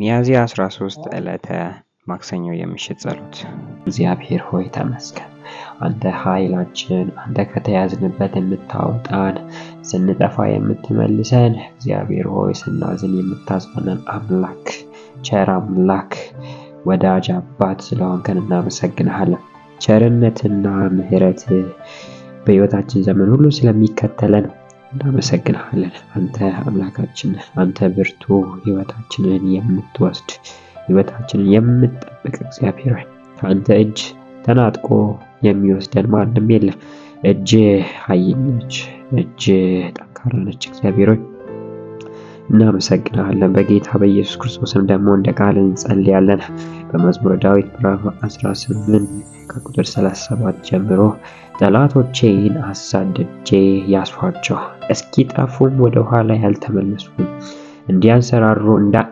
ሚያዝያ 13 ዕለተ ማክሰኞ የምሽት ጸሎት። እግዚአብሔር ሆይ ተመስገን። አንተ ኃይላችን፣ አንተ ከተያዝንበት የምታወጣን፣ ስንጠፋ የምትመልሰን፣ እግዚአብሔር ሆይ ስናዝን የምታጽናናን አምላክ፣ ቸር አምላክ፣ ወዳጅ አባት ስለሆንከን እናመሰግንሃለን። ቸርነትና ምሕረትህ በሕይወታችን ዘመን ሁሉ ስለሚከተለን እናመሰግንሃለን። አንተ አምላካችን፣ አንተ ብርቱ፣ ሕይወታችንን የምትወስድ ሕይወታችንን የምትጠብቅ እግዚአብሔር ሆይ ከአንተ እጅ ተናጥቆ የሚወስደን ማንም የለም። እጅ ኃያል ነች፣ እጅ ጠንካራ ነች። እግዚአብሔር ሆይ እናመሰግናለን። በጌታ በኢየሱስ ክርስቶስም ደግሞ እንደ ቃል እንጸልያለን። በመዝሙረ ዳዊት ምዕራፍ 18 ከቁጥር 37 ጀምሮ ጠላቶቼን አሳድጄ ያስኋቸው፣ እስኪጠፉም ወደ ኋላ ያልተመለሱም፣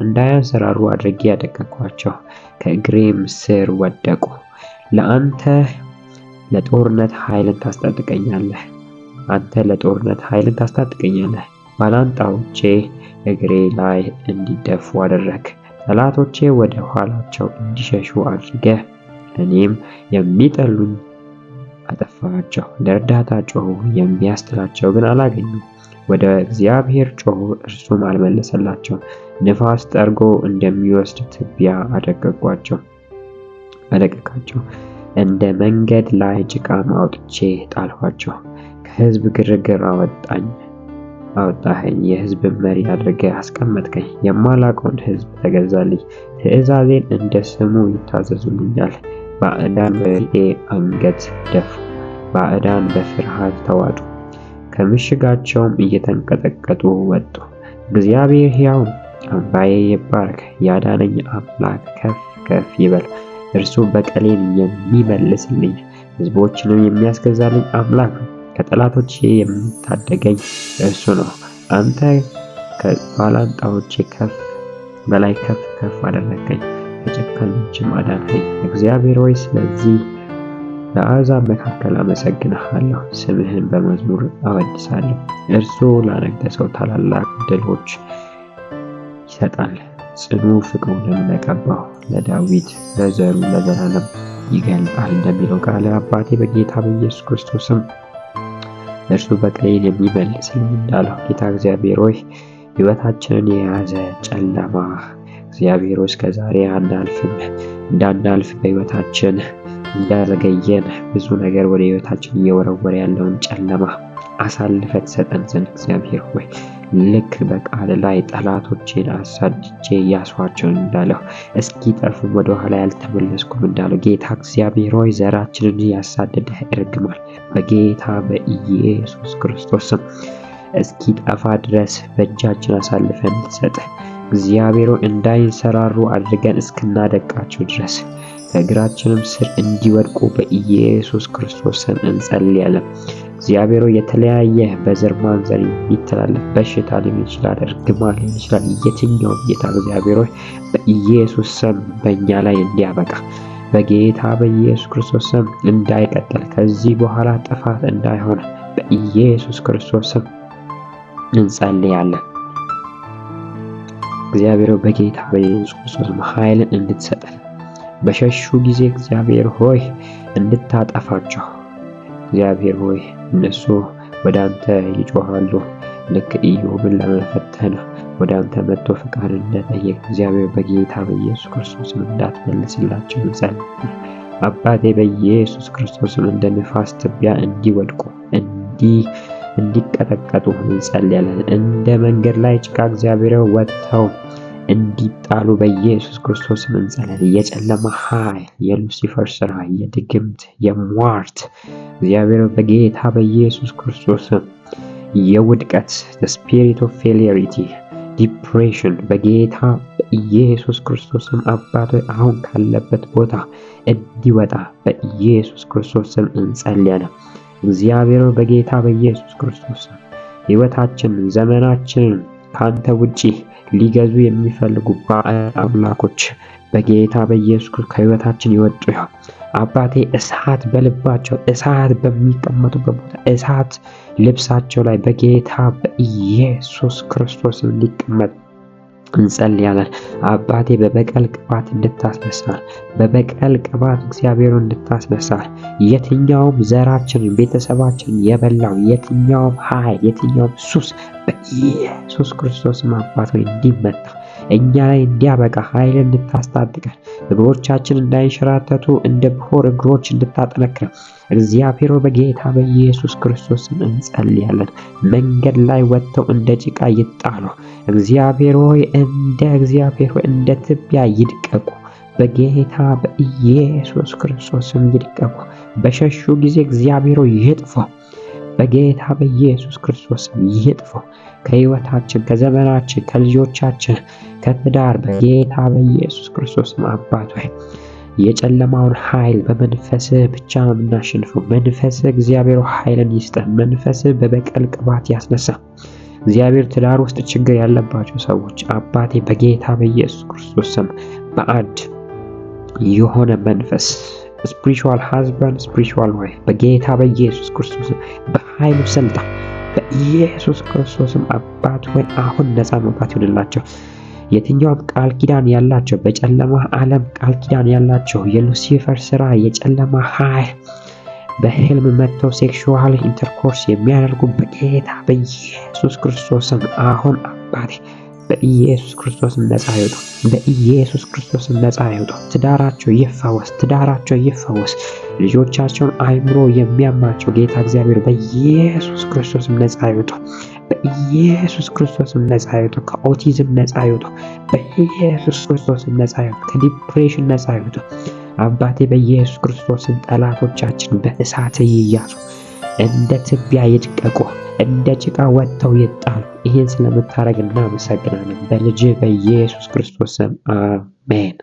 እንዳያንሰራሩ አድርጌ ያደቀቅኳቸው፣ ከእግሬም ስር ወደቁ። ለአንተ ለጦርነት ኃይልን ታስታጥቀኛለህ፣ አንተ ለጦርነት ኃይልን ታስታጥቀኛለህ። ባላንጣዎቼ እግሬ ላይ እንዲደፉ አደረግ፣ ጠላቶቼ ወደ ኋላቸው እንዲሸሹ አድርገህ እኔም የሚጠሉኝ አጠፋቸው። ለእርዳታ ጮኹ፣ የሚያስጥላቸው ግን አላገኙም። ወደ እግዚአብሔር ጮኹ፣ እርሱም አልመለሰላቸው። ንፋስ ጠርጎ እንደሚወስድ ትቢያ አደቀቃቸው። እንደ መንገድ ላይ ጭቃም አውጥቼ ጣልኋቸው። ከሕዝብ ግርግር አወጣኸኝ፣ የሕዝብ መሪ አድርገህ አስቀመጥከኝ። የማላውቀውን ሕዝብ ተገዛልኝ፣ ትእዛዜን እንደ ስሙ ይታዘዙልኛል። ባዕዳን በፊቴ አንገት ደፉ፣ ባዕዳን በፍርሃት ተዋጡ፣ ከምሽጋቸውም እየተንቀጠቀጡ ወጡ። እግዚአብሔር ሕያው ነው፣ አምባዬ ይባረክ፣ ያዳነኝ አምላክ ከፍ ከፍ ይበል። እርሱ በቀሌን የሚመልስልኝ ሕዝቦችንም የሚያስገዛልኝ አምላክ ነው። ከጠላቶቼ የሚታደገኝ እርሱ ነው። አንተ ከባላንጣዎቼ በላይ ከፍ ከፍ አደረግከኝ፣ ከጨካኞችም አዳንከኝ። እግዚአብሔር ሆይ ስለዚህ በአሕዛብ መካከል አመሰግንሃለሁ፣ ስምህን በመዝሙር አወድሳለሁ። እርሱ ላነገሠው ታላላቅ ድሎች ይሰጣል፣ ጽኑ ፍቅሩንም ለቀባው ለዳዊት ለዘሩ ለዘላለም ይገልጣል እንደሚለው ቃል አባቴ በጌታ በኢየሱስ ክርስቶስም እርሱ በቀሌን የሚመልስልኝ እንዳለው ጌታ እግዚአብሔር ሆይ ሕይወታችንን የያዘ ጨለማ እግዚአብሔር ሆይ እስከ ዛሬ እንዳናልፍ በሕይወታችን እንዳዘገየን ብዙ ነገር ወደ ሕይወታችን እየወረወረ ያለውን ጨለማ አሳልፈ ትሰጠን ዘንድ እግዚአብሔር ሆይ ልክ በቃል ላይ ጠላቶቼን አሳድጄ ያስኋቸው እንዳለው እስኪጠፉም ወደ ኋላ ያልተመለስኩም እንዳለው ጌታ እግዚአብሔር ሆይ ዘራችንን ያሳደደ እርግማን በጌታ በኢየሱስ ክርስቶስም እስኪጠፋ ድረስ በእጃችን አሳልፈን እንድትሰጥ እግዚአብሔር ሆይ እንዳይንሰራሩ አድርገን እስክናደቃቸው ድረስ በእግራችንም ስር እንዲወድቁ በኢየሱስ ክርስቶስ ስም እንጸልያለን። እግዚአብሔር ሆይ የተለያየ በዘር ማንዘር የሚተላለፍ በሽታ ሊሆን ይችላል፣ እርግማን ሊሆን ይችላል። የትኛውም ጌታ እግዚአብሔር ሆይ በኢየሱስ ስም በእኛ ላይ እንዲያበቃ በጌታ በኢየሱስ ክርስቶስ ስም እንዳይቀጥል ከዚህ በኋላ ጥፋት እንዳይሆን በኢየሱስ ክርስቶስ ስም እንጸልያለን። እግዚአብሔር ሆይ በጌታ በኢየሱስ ክርስቶስ ስም ኃይልን እንድትሰጠን በሸሹ ጊዜ እግዚአብሔር ሆይ እንድታጠፋቸው እግዚአብሔር ሆይ እነሱ ወደ አንተ ይጮሃሉ። ልክ ኢዮብን ለመፈተን ወደ አንተ መጥቶ ፍቃድ እንደጠየቅ እግዚአብሔር በጌታ በኢየሱስ ክርስቶስም እንዳትመልስላቸው እንጸልያለን። አባቴ በኢየሱስ ክርስቶስም እንደ ንፋስ ትቢያ እንዲወድቁ እንዲቀጠቀጡ እንጸልያለን። እንደ መንገድ ላይ ጭቃ እግዚአብሔር ወጥተው እንዲጣሉ በኢየሱስ ክርስቶስም እንጸልያለን። የጨለማ ኃይል፣ የሉሲፈር ስራ፣ የድግምት፣ የሟርት እግዚአብሔር በጌታ በኢየሱስ ክርስቶስም የውድቀት the spirit of failure depression በጌታ በኢየሱስ ክርስቶስም አባቶ አሁን ካለበት ቦታ እንዲወጣ በኢየሱስ ክርስቶስም እንጸልያለን። እግዚአብሔር በጌታ በኢየሱስ ክርስቶስም ሕይወታችን ዘመናችን ካንተ ውጪ ሊገዙ የሚፈልጉ ባዕድ አምላኮች በጌታ በኢየሱስ ክርስቶስ ከሕይወታችን ይወጡ ይሁን። አባቴ እሳት በልባቸው፣ እሳት በሚቀመጡበት ቦታ፣ እሳት ልብሳቸው ላይ በጌታ በኢየሱስ ክርስቶስ እንዲቀመጥ እንጸልያለን። አባቴ በበቀል ቅባት እንድታስነሳን፣ በበቀል ቅባት እግዚአብሔር እንድታስነሳን፣ የትኛውም ዘራችን ቤተሰባችን የበላው የትኛውም ኃይል የትኛውም ሱስ በኢየሱስ ክርስቶስም አባት ሆይ እንዲመታ እኛ ላይ እንዲያበቃ ኃይል እንድታስታጥቀን እግሮቻችን እንዳይንሸራተቱ እንደ ብሆር እግሮች እንድታጠነክረን እግዚአብሔር በጌታ በኢየሱስ ክርስቶስ ስም እንጸልያለን። መንገድ ላይ ወጥተው እንደ ጭቃ ይጣሉ። እግዚአብሔር ሆይ እንደ ትቢያ ይድቀቁ። በጌታ በኢየሱስ ክርስቶስ ስም ይድቀቁ። በሸሹ ጊዜ እግዚአብሔር ሆይ ይጥፉ። በጌታ በኢየሱስ ክርስቶስ ስም ይጥፉ። ከህይወታችን፣ ከዘመናችን፣ ከልጆቻችን፣ ከትዳር በጌታ በኢየሱስ ክርስቶስ ስም አባት ሆይ የጨለማውን ኃይል በመንፈስህ ብቻ ነው የምናሸንፈው። መንፈስህ እግዚአብሔር ኃይልን ይስጠን። መንፈስህ በበቀል ቅባት ያስነሳ። እግዚአብሔር ትዳር ውስጥ ችግር ያለባቸው ሰዎች አባቴ በጌታ በኢየሱስ ክርስቶስ ስም ባዕድ የሆነ መንፈስ ስፒሪቹዋል ሃዝባንድ ስፒሪቹዋል ዋይፍ በጌታ በኢየሱስ ክርስቶስ በኃይሉ ስልጣን በኢየሱስ ክርስቶስም አባት ሆይ አሁን ነፃ መውጣት ይሁንላቸው። የትኛውም ቃል ኪዳን ያላቸው በጨለማ ዓለም ቃል ኪዳን ያላቸው የሉሲፈር ስራ የጨለማ ኃይል በህልም መጥተው ሴክሹዋል ኢንተርኮርስ የሚያደርጉ በጌታ በኢየሱስ ክርስቶስም አሁን አባቴ በኢየሱስ ክርስቶስም ነፃ ይውጡ። በኢየሱስ ክርስቶስም ነፃ ይውጡ። ትዳራቸው ይፈወስ። ትዳራቸው ይፈወስ። ልጆቻቸውን አይምሮ የሚያማቸው ጌታ እግዚአብሔር በኢየሱስ ክርስቶስም ነፃ ይውጡ። በኢየሱስ ክርስቶስም ነፃ ይውጡ። ከኦቲዝም ነፃ ይውጡ። በኢየሱስ ክርስቶስም ነፃ ይውጡ። ከዲፕሬሽን ነፃ ይውጡ። አባቴ በኢየሱስ ክርስቶስም ጠላቶቻችን በእሳት ይያዙ። እንደ ትቢያ ይድቀቁ። እንደ ጭቃ ወጥተው ይጣሉ። ይህን ስለምታደርግ እናመሰግናለን። በልጅ በኢየሱስ ክርስቶስ ስም አሜን።